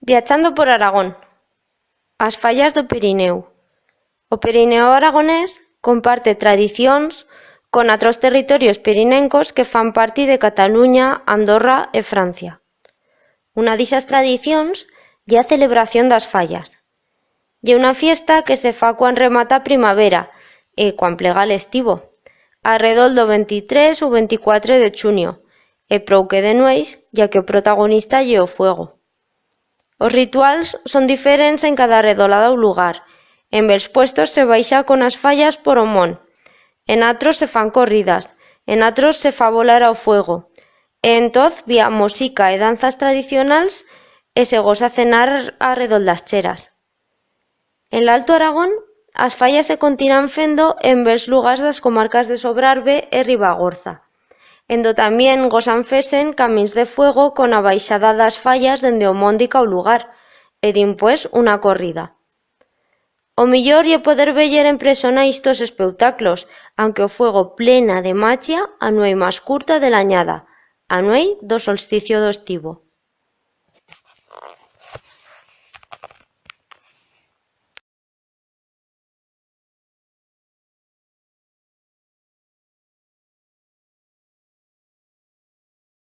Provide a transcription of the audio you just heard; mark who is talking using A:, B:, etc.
A: Viachando por Aragón. As fallas do Pirineu. O Pirineo aragonés comparte tradicións con outros territorios pirinencos que fan parte de Cataluña, Andorra e Francia. Unha dixas tradicións é a celebración das fallas. É unha fiesta que se fa cuando remata a primavera e cuando plega l'estivo, arredol do 23 ou 24 de chunio, e prou que de nueis, ya que o protagonista é o fuego. Os rituals son diferentes en cada arredolada ou lugar. En bels puestos se baixa con as fallas por o mon, en atros se fan corridas, en atros se fa volar ao fuego, e entoz vía música e danzas tradicionals e se goza cenar arredol das cheras. En l'Alto Aragón, as fallas se continúan fendo en bels lugares das comarcas de Sobrarbe e Ribagorza, endo tamén gozan fesen camins de fuego con a baixada das fallas dende o monte ao lugar, e dimpués unha corrida. O millor é poder veyer en persona estos espectáculos, aunque o fuego plena de magia a nuei máis curta de la añada, a nuei do solsticio do estivo.